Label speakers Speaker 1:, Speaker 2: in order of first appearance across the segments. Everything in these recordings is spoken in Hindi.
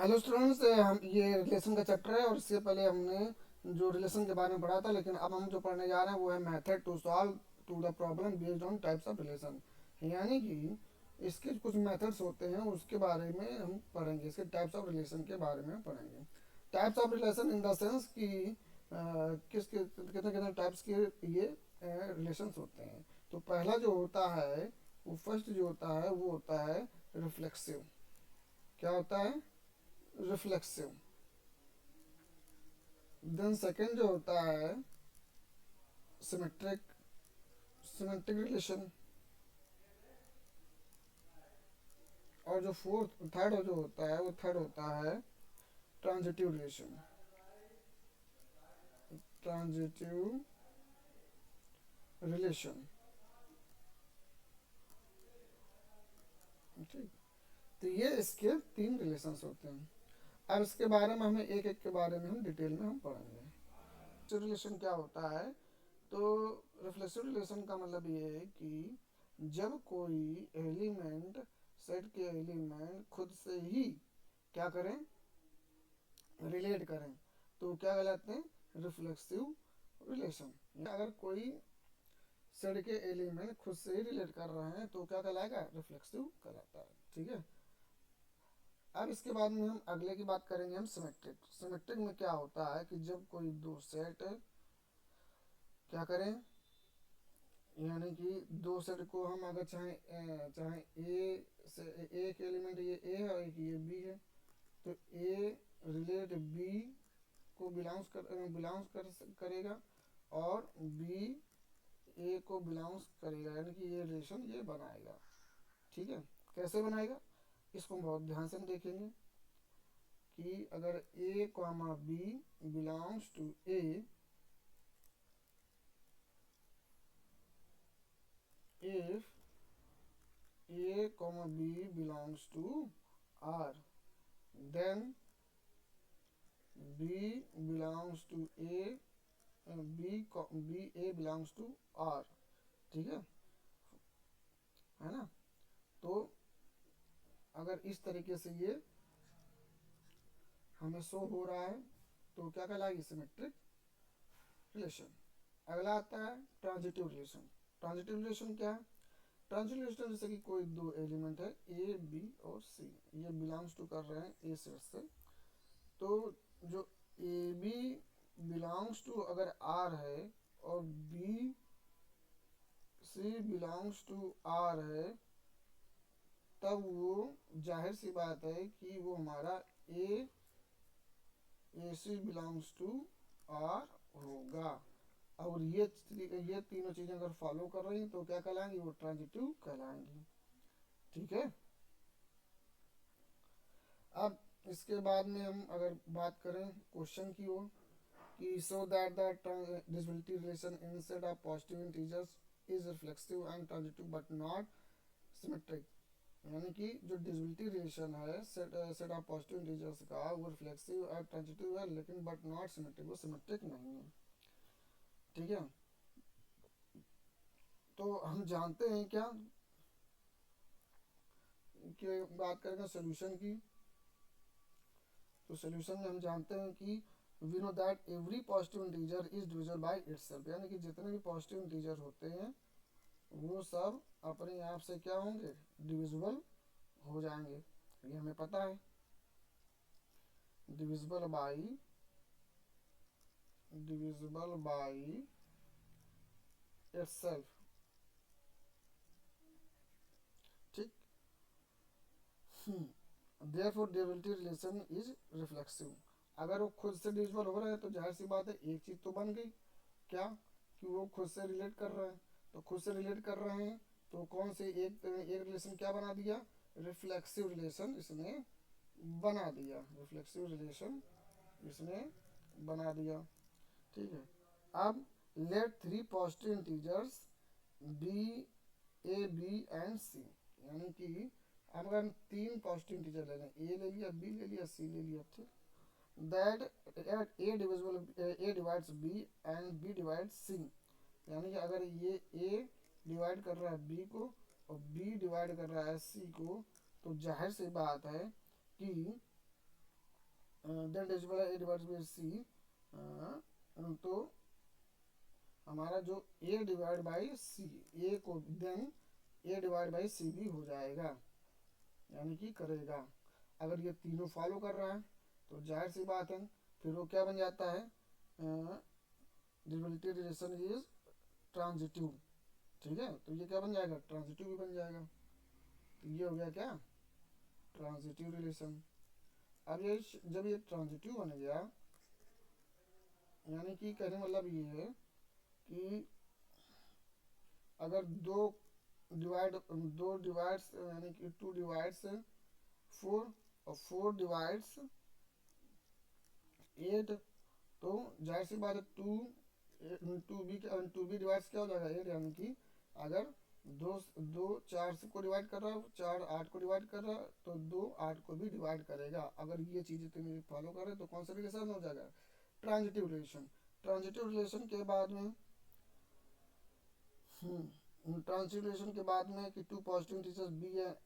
Speaker 1: हेलो स्टूडेंट्स, हम ये रिलेशन का चैप्टर है और इससे पहले हमने जो रिलेशन के बारे में पढ़ा था, लेकिन अब हम जो पढ़ने जा रहे हैं वो है method to solve to the problem based on types of relation. यानी कि इसके कुछ मेथड्स होते हैं उसके बारे में हम पढ़ेंगे, इसके टाइप्स ऑफ रिलेशन के बारे में हम पढ़ेंगे। Types of relation in the sense कि किस कितने कितने टाइप्स के ये रिलेशंस होते हैं। तो पहला जो होता है, वो फर्स्ट जो होता है वो होता है रिफ्लेक्सिव। क्या होता है? रिफ्लेक्सिव। देन सेकेंड जो होता है सिमेट्रिक, सिमेट्रिक रिलेशन। और जो फोर्थ थर्ड जो होता है वो थर्ड होता है ट्रांजिटिव रिलेशन, ट्रांजिटिव रिलेशन। ठीक। तो ये इसके तीन रिलेशंस होते हैं। अब इसके बारे में हमें एक एक के बारे में हम डिटेल में हम पढ़ेंगे। रिलेशन क्या होता है? तो रिफ्लेक्सिव रिलेशन का मतलब ये है कि जब कोई एलिमेंट, सेट के एलिमेंट खुद से ही क्या करें, रिलेट करें, तो क्या कहलाते हैं? Reflexive relation. अगर कोई सेट के एलिमेंट खुद से ही रिलेट कर रहे हैं तो क्या कहलाएगा? रिफ्लेक्सिव कहलाता है। ठीक है। अब इसके बाद में हम अगले की बात करेंगे, हम सिमेट्रिक। सिमेट्रिक में क्या होता है कि जब कोई दो सेट क्या करें, यानी कि दो सेट को हम अगर चाहे ए से, एक एलिमेंट ये ए है और एक ये बी है, तो ए रिलेट बी को करेगा और बी ए को बिलोंग्स करेगा, यानी कि ये रिलेशन ये बनाएगा। ठीक है। कैसे बनाएगा इसको हम बहुत ध्यान से देखेंगे कि अगर A comma B belongs to A, if A comma B belongs to R, then B belongs to A, B A belongs to R. ठीक है ना? तो अगर इस तरीके से ये हमें शो हो रहा है तो क्या कहलाएगी? Symmetric relation. अगला आता है ट्रांजिटिव रिलेशन। ट्रांजिटिव रिलेशन क्या है? ट्रांजिटिव रिलेशन जैसे कि कोई दो एलिमेंट है ए बी और सी, ये बिलोंग्स टू कर रहे हैं ए सेट से, तो जो ए बी बिलोंग्स टू अगर आर है और B C belongs to R है, तब वो जाहिर सी बात है कि वो हमारा ए ए सी बिलोंग्स टू आर होगा। और ये तीनों चीज़ें अगर फॉलो कर रही हैं तो क्या कहलाएंगी? वो ट्रांजिटिव कहलाएंगी। ठीक है। अब इसके बाद में हम अगर बात करें क्वेश्चन की ओर, कि so that the divisibility relation in set of positive integers is reflexive and transitive but not symmetric. यानी कि जो डिविजिबिलिटी रिलेशन है सेट ऑफ पॉजिटिव इंटीजर्स का, वो रिफ्लेक्सिव और ट्रांजिटिव है, लेकिन बट नॉट सिमेट्रिक, वो सिमेट्रिक नहीं है। ठीक है। तो हम जानते हैं क्या कि बात करेंगे सोल्यूशन की, तो सोल्यूशन में हम जानते हैं कि we know that every positive integer is divisible by itself, यानी कि जितने भी पॉजिटिव इंटीजर होते हैं वो सब अपने आप से क्या होंगे? डिविजिबल हो जाएंगे। ये हमें पता है, divisible by, divisible by itself. ठीक। Therefore divisibility relation is reflexive. अगर वो खुद से डिविजिबल हो रहे हैं तो जाहिर सी बात है एक चीज़ तो बन गई, क्या? कि वो खुद से रिलेट कर रहे हैं। तो खुद से रिलेट कर रहे हैं तो कौन से एक रिलेशन क्या बना दिया? रिफ्लेक्सिव रिलेशन इसने बना दिया, रिफ्लेक्सिव रिलेशन इसने बना दिया। ठीक है। अब let three positive integers be, A B and C, यानी कि अब अगर हम तीन पॉजिटिव इंटीजर ले लें, ए ले लिया, बी ले लिया, सी ले लिया, ठीक, that at A divisible, A divides B and B divides C, यानी कि अगर ये ए डिवाइड कर रहा है बी को और बी डिवाइड कर रहा है सी को, तो जाहिर सी बात है कि देन डिविजिबल है a डिवाइड बाई c, तो हमारा जो a divide by c, a को then a divide by c भी हो जाएगा, यानी कि करेगा। अगर ये तीनों फॉलो कर रहा है तो जाहिर सी बात है फिर वो क्या बन जाता है, डिविजिबिलिटी रिलेशन इज ट्रांजिटिव। ठीक है, तो ये क्या बन जाएगा, ट्रांजिटिव भी बन जाएगा। तो ये हो गया क्या, ट्रांजिटिव रिलेशन। अब ये जब ये ट्रांजिटिव बन गया, यानी कि कहने मतलब ये है कि अगर दो डिवाइड्स यानी कि 2 डिवाइड्स 4 और 4 डिवाइड्स 8, तो जाहिर सी बात है 2 बी डिवाइड्स क्या हो जाएगा 8, यानी कि अगर दो 4 को डिवाइड कर रहा है, 4 8 को डिवाइड कर रहा है, तो 2 8 को भी डिवाइड करेगा। अगर ये चीज़ें तुम फॉलो कर रहे तो कौन सा रिलेशन हो जाएगा, ट्रांजिटिव रिलेशन। ट्रांजिटिव रिलेशन के बाद में ट्रांजिटिव रिलेशन के बाद में कि 2 positive integers be A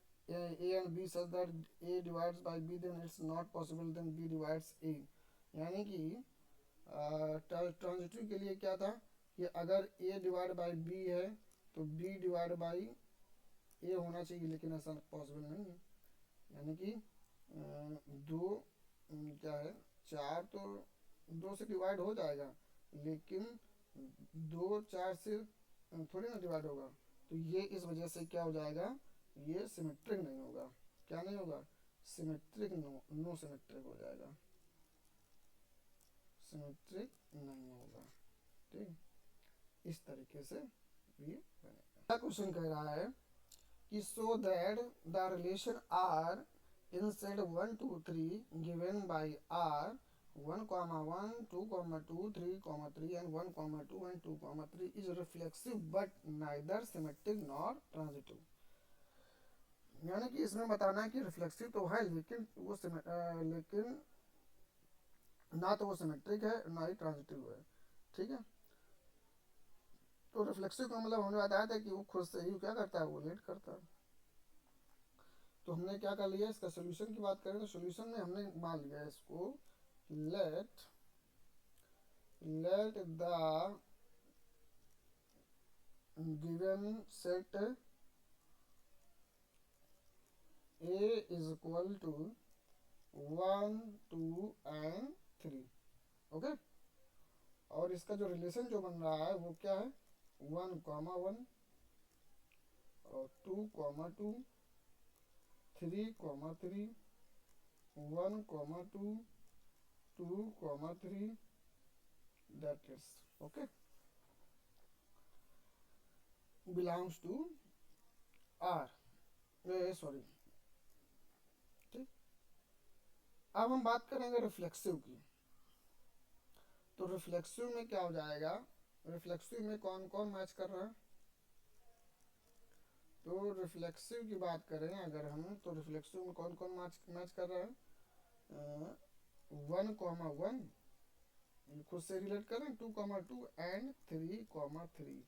Speaker 1: and B such that A divides by B, then it's not possible then B divides A. यानी कि ट्रांजिटिव के लिए क्या था कि अगर a डिवाइड बाई बी है तो b डिवाइड बाई a होना चाहिए, लेकिन ऐसा पॉसिबल नहीं है। यानी कि दो क्या है, 4 तो 2 से डिवाइड हो जाएगा, लेकिन 2 4 से थोड़ी ना डिवाइड होगा। तो ये इस वजह से क्या हो जाएगा, ये सिमेट्रिक नहीं होगा। क्या नहीं होगा, सिमेट्रिक, नो सिमेट्रिक हो जाएगा, सिमेट्रिक नहीं होगा। ठीक, इस तरीके से ये बनेगा। क्वेश्चन कह रहा है कि so that the relation R in set 1 2 3 given by R 1 1 2 2 3 3 and 1 2 and 2 3 is reflexive but neither symmetric nor transitive। यानी कि इसमें बताना है कि रिफ्लेक्सिव तो है लेकिन वो लेकिन ना तो वो सिमेट्रिक है ना ही ट्रांजिटिव है। ठीक है, तो रिफ्लेक्सिव का मतलब हमने बताया था कि वो खुद से ही क्या करता है, वो लेट करता है। तो हमने क्या कर लिया, इसका सोल्यूशन की बात करें तो सोल्यूशन में हमने मान लिया इसको, let the given set A is equal to 1 2 and 3। Okay, और इसका जो रिलेशन जो बन रहा है वो क्या है, 1 1 और 2 2 3 3 1 2 2 3, that is okay, belongs to R, sorry. ठीक, अब हम बात करेंगे रिफ्लेक्सिव की। तो रिफ्लेक्सिव में क्या हो जाएगा, रिफ्लेक्सिव में कौन कौन मैच कर रहा है, तो रिफ्लेक्सिव की बात करें अगर हम, तो रिफ्लेक्सिव में कौन कौन मैच कर रहा है, 1 1 खुद से रिलेट करें, 2 2 एंड 3 3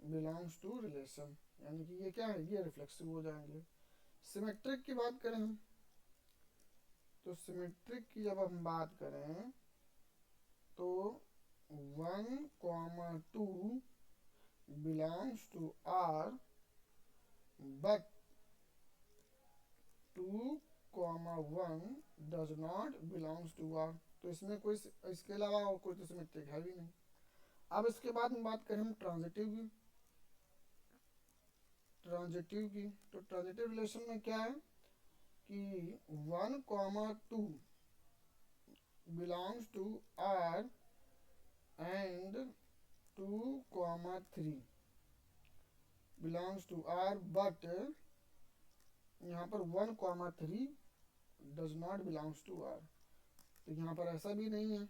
Speaker 1: बिलोंग्स टू रिलेशन, यानी कि ये क्या है, ये रिफ्लेक्सिव हो जाएंगे। सिमेट्रिक की बात करें हम, तो सिमेट्रिक की जब हम बात करें तो 1 2 belongs to R but 2 1 does not belongs to R। तो इसमें कोई, इसके अलावा और कोई तो सिमेट्रिक है भी नहीं। अब इसके बाद में बात करें हम ट्रांजिटिव की, तो ट्रांजिटिव रिलेशन में क्या है कि 1 2 belongs to R and 2 3 belongs to R but यहाँ पर 1 3 does not belongs to R। तो यहाँ पर ऐसा भी नहीं है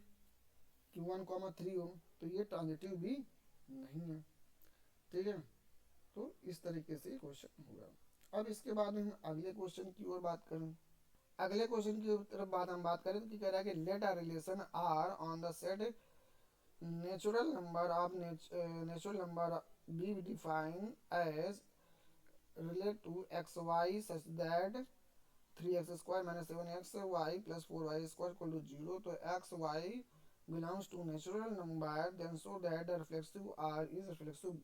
Speaker 1: कि 1 3 हो, तो ये ट्रांजिटिव भी नहीं है। ठीक है, तो इस तरीके से क्वेश्चन हुआ। अब इसके बाद हम अगले क्वेश्चन की ओर बात करें। अगले क्वेश्चन की तरफ हम बात करें तो कह रहा है कि let a relation R on the set natural number be define as relate to xy such that 3x² minus 7xy plus 4y² equal to 0। तो x y belongs to natural number then so that the reflexive R is reflexive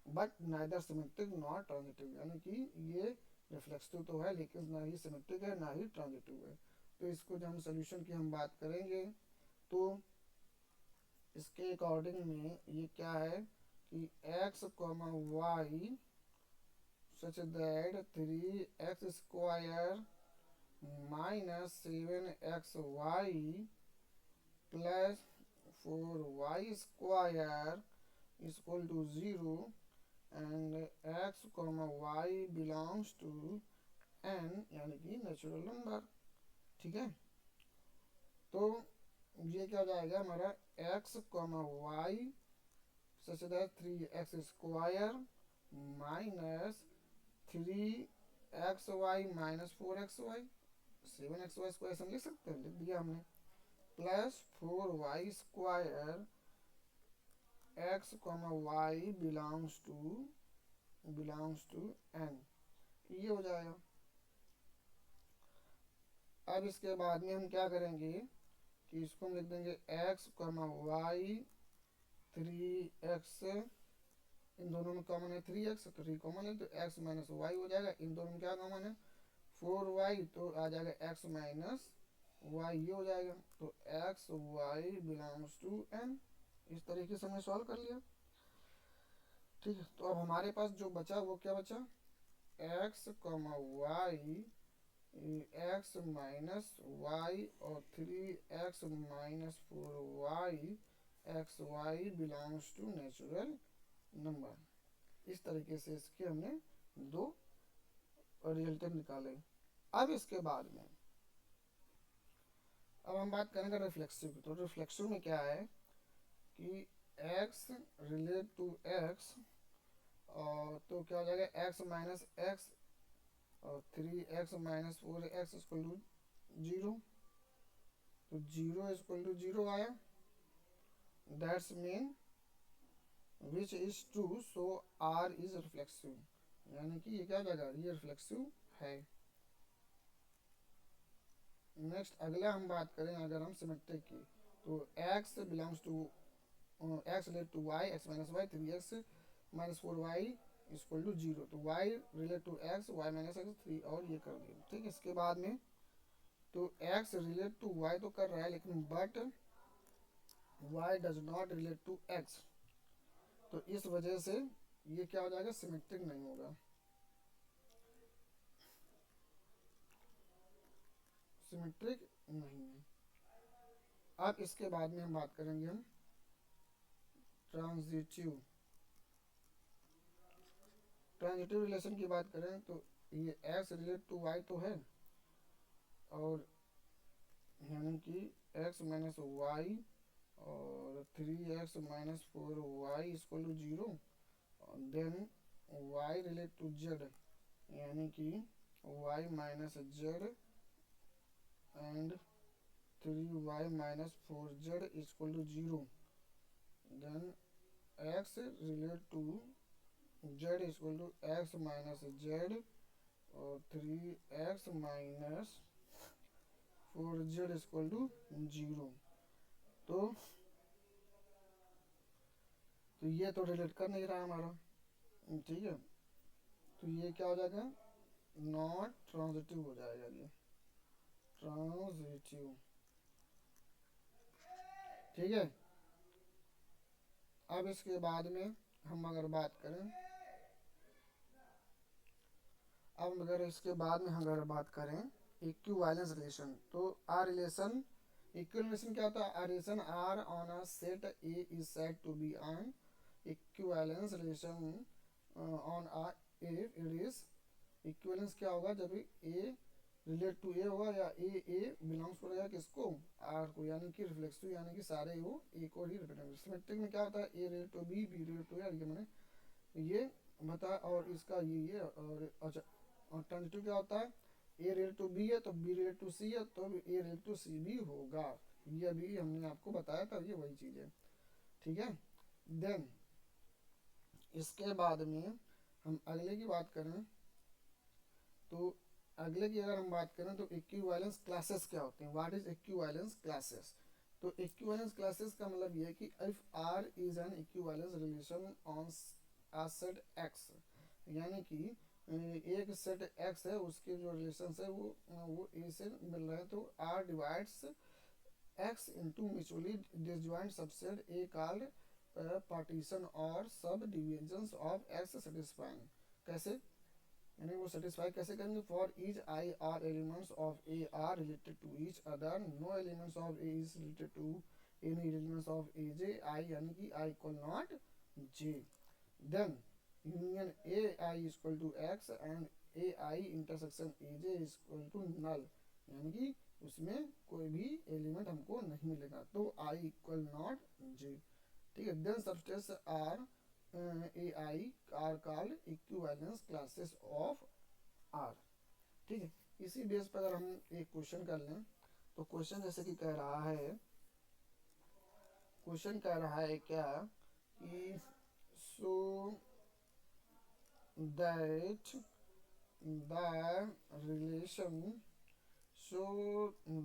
Speaker 1: but neither symmetric not transitive, यानी कि ये रिफ्लेक्सिव तो है लेकिन ना ही सिमेट्रिक है ना ही ट्रांजिटिव है। तो इसको जब हम सोल्यूशन की हम बात करेंगे तो इसके अकॉर्डिंग में ये क्या है कि x, y such that 3x² minus 7xy plus 4y² is equal to 0 and x, y belongs to n, यानी कि नेचुरल नंबर। ठीक है, तो ये क्या हो जाएगा हमारा x, y such that 3x² minus 3xy minus 4xy, 7xy इसको ऐसे लिख सकते हैं, लिख दिया हमने, plus 4y² x, y belongs to n, ये हो जाएगा। अब इसके बाद में हम क्या करेंगे कि इसको हम लिख देंगे x, y 3x, इन दोनों में कॉमन है 3x, तो 3 कॉमन है तो x माइनस वाई हो जाएगा। इन दोनों में क्या कॉमन है 4y, तो आ जाएगा x माइनस वाई, ये हो जाएगा। तो x y belongs to n, इस तरीके से हमने सॉल्व कर लिया। ठीक है, तो अब हमारे पास जो बचा वो क्या बचा, x, y x minus y और 3x minus 4y x y belongs to natural number. इस तरीके से इसके हमने दो रिजल्टेंट निकाले। अब इसके बाद में अब हम बात करेंगे रिफ्लेक्सिव की। तो रिफ्लेक्सिव में क्या है कि x रिलेट टू x, और तो क्या हो जाएगा x माइनस एक्स और 3x minus 4x equal to 0। तो 0 इक्वल टू 0 आया, that's mean which is true, so r is reflexive, यानी कि ये क्या हो जाएगा, ये रिफ्लेक्सिव है। नेक्स्ट अगला हम बात करें अगर हम सिमेट्रिक की, तो x belongs to x relate to y, x minus y 3x minus 4y equal to 0। तो y relate to x, y minus x 3, और ये कर दिया। ठीक है, इसके बाद में तो x रिलेट टू y तो कर रहा है लेकिन but y does not relate to x, तो इस वजह से ये क्या हो जाएगा, सिमेट्रिक नहीं होगा, सिमेट्रिक नहीं है। अब इसके बाद में हम बात करेंगे हम ट्रांजिटिव रिलेशन की बात करें तो ये x रिलेट टू y तो है, और यानी कि x माइनस वाई और 3x minus 4y equal to 0, then y relate to z, यानी कि y minus z and 3y minus 4z equal to 0, then x relate to z equal to x minus z और 3x minus 4z equal to 0। तो ये तो रिलेट कर नहीं रहा हमारा, ठीक है, तो ये क्या हो जाएगा, नॉट ट्रांजिटिव हो जाएगा, ये ट्रांजिटिव। ठीक है, अब इसके बाद में हम अगर बात करें, अब अगर इसके बाद में हम अगर बात करें इक्विवेलेंस रिलेशन, तो आ रिलेशन इक्विवेलेंस क्या होता है, a relation R on a set A is said to be an equivalence relation on a A, it is equivalence क्या होगा, जब ए रिलेट टू ए होगा या ए बिलोंग्स करेगा किसको, आर को, यानी कि रिफ्लेक्सिव, यानी कि सारे वो ए को ही रिप्रेजेंट करेंगे। सिमेट्रिक में क्या होता है, A relate to B, B relate to A, ये मैंने ये बता, और इसका ये और अच्छा, और ट्रांजिटिव क्या होता है, ए रिलेट टू बी है तो बी रिलेट टू सी है तो ए रिलेट टू सी भी होगा, ये अभी हमने आपको बताया था, ये वही चीज़ है। ठीक है, देन इसके बाद में हम अगले की बात करें तो अगले की अगर हम बात करें तो इक्विवेलेंस क्लासेस क्या होते हैं, व्हाट इज इक्विवेलेंस क्लासेस। तो इक्विवेलेंस क्लासेस का मतलब ये है कि if R is an equivalence relation on a set X, यानी कि एक सेट एक्स है, उसके जो रिलेशन है वो ए से मिल रहे हैं, तो R divides x into mutually disjoint subset A called partition और सब डिविजन्स ऑफ एक्स सेटिस्फाइंग। कैसे, यानी वो सेटिस्फाई कैसे करेंगे, for each I are elements of A are related to each other, no elements of A is related to any elements of A J I, यानी कि I equal not J, then union A I is equal to X and A I intersection A J is equal to null, यानी कि उसमें कोई भी एलिमेंट हमको नहीं मिलेगा, तो आई इक्वल नॉट जे। ठीक है, then subsets are A I are called equivalence classes of R. ठीक है, इसी बेस पर अगर हम एक क्वेश्चन कर लें, तो क्वेश्चन जैसे कि कह रहा है, क्वेश्चन कह रहा है क्या कि so that the relation so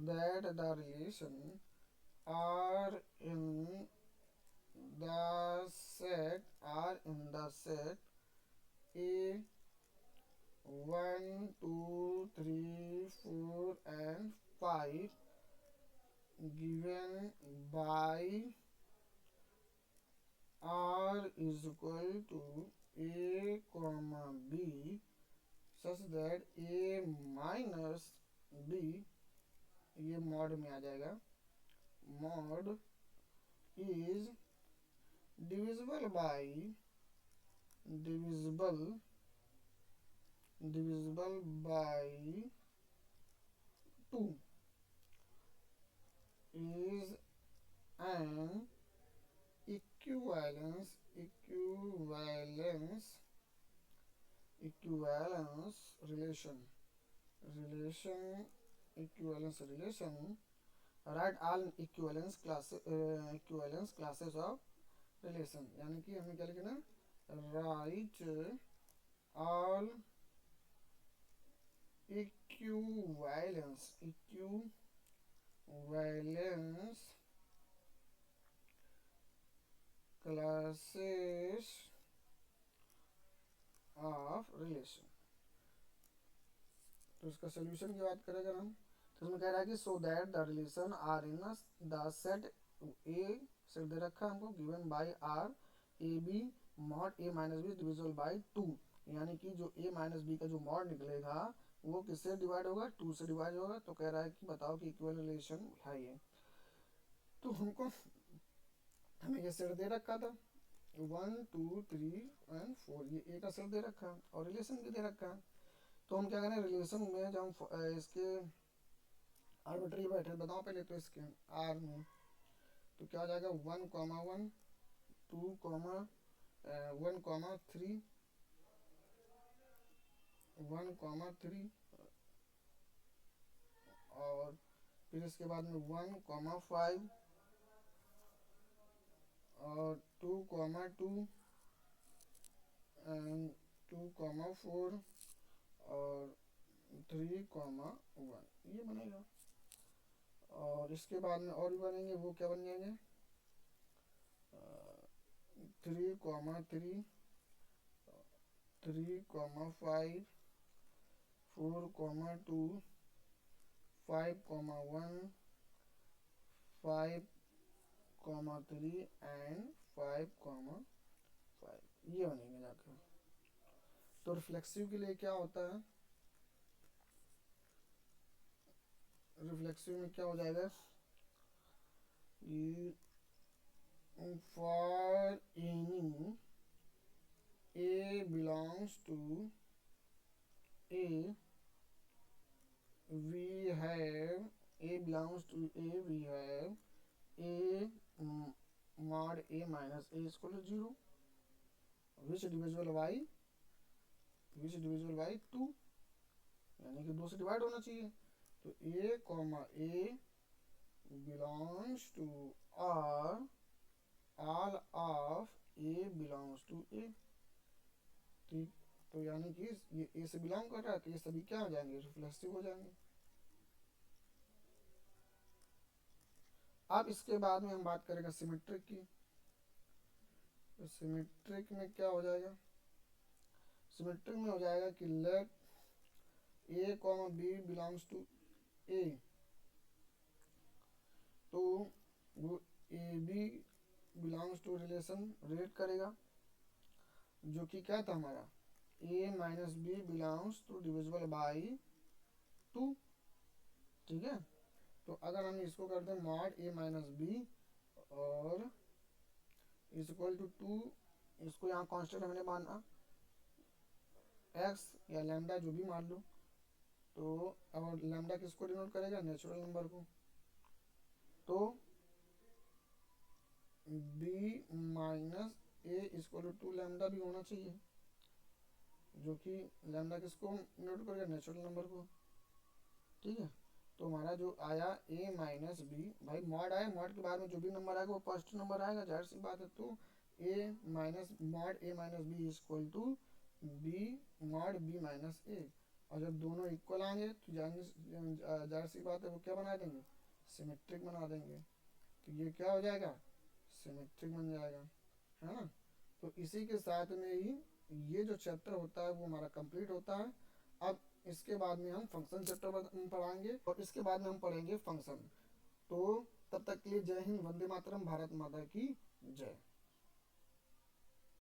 Speaker 1: that the relation are in the set a 1 2 3 4 and 5 given by r is equal to a comma b such that a minus b, ये मॉड में आ जाएगा, mod is divisible by divisible by 2 is an equivalence relation equivalence relation, write all equivalence classes of relation, यानी कि हमें क्या लिखना है, write all equivalence classes of relation. तो इसका सोल्यूशन की बात करें अगर हम, तो इसमें कह रहा है कि so that the relation R in the set A, set दे रखा है हमको, given by R A B mod A minus B divisible by 2, यानी कि जो ए माइनस बी का जो मॉड निकलेगा वो किससे डिवाइड होगा, 2 से डिवाइड होगा। तो कह रहा है कि बताओ कि इक्वल रिलेशन है ये, तो हमको हमें ये सेट दे रखा था 1 2 3 एंड 4, ये ए का सेट दे रखा है और रिलेशन भी दे रखा है। तो हम क्या करें, रिलेशन में जब हम इसके आर्बिट्री बैठे बताओ पहले, तो इसके आर में तो क्या हो जाएगा 1 कॉमा 1 2 कॉमा 1 कॉमा 3 1 कॉमा 3 और फिर इसके बाद में 1 कॉमा 5 और 2 कॉमा 2 एंड 2 कॉमा 4 और 3 कॉमा 1, ये बनेगा। और इसके बाद में और भी बनेंगे, वो क्या बन जाएंगे 3 comma 3 3 comma 5 4 comma 2 5 comma 1 5 comma 3 and 5 comma 5, ये बनेंगे जाकर। तो रिफ्लेक्सिव के लिए क्या होता है, रिफ्लेक्सिव में क्या हो जाएगा, for any A belongs to A we have a belongs to a, we have a mod a minus a is equal to 0 which divisible by 2, यानी कि 2 से डिवाइड होना चाहिए। तो a comma a belongs to r, all of a belongs to a, ठीक। तो यानी कि ये ए से बिलोंग कर रहा है, तो ये सभी क्या हो जाएंगे, रिफ्लेक्सिव हो जाएंगे। अब इसके बाद में हम बात करेंगे सिमेट्रिक की। तो सिमेट्रिक में क्या हो जाएगा, सिमेट्रिक में हो जाएगा कि let A comma B belongs to A, तो वो A B belongs to relation relate करेगा, जो कि क्या था हमारा, A minus B belongs to divisible by 2। ठीक है, तो अगर हम इसको कर दें मॉड ए माइनस बी और इज इक्वल टू 2, इसको यहाँ कांस्टेंट हमने माना एक्स या लैम्डा जो भी मान लो, तो अब लैम्डा किसको डिनोट करेगा, नेचुरल नंबर को। तो B minus A equal to lambda भी होना चाहिए, जो कि लैम्डा किसको डिनोट करेगा, नेचुरल नंबर को। ठीक है, तो हमारा जो आया ए माइनस बी, भाई मॉड आया, मॉड के बाद में जो भी नंबर आएगा वो पॉजिटिव नंबर आएगा, जाहिर सी बात है। तो A minus mod A minus B equal to B mod B minus A, और जब दोनों इक्वल आएंगे तो जाहिर सी बात है वो क्या बना देंगे, सिमेट्रिक बना देंगे। तो ये क्या हो जाएगा, सिमेट्रिक बन जाएगा, है ना। तो इसी के साथ में ही ये जो चैप्टर होता है वो हमारा कंप्लीट होता है। अब इसके बाद में हम फंक्शन चैप्टर पढ़ाएंगे और इसके बाद में हम पढ़ेंगे फंक्शन। तो तब तक के लिए जय हिंद, वंदे मातरम, भारत माता की जय।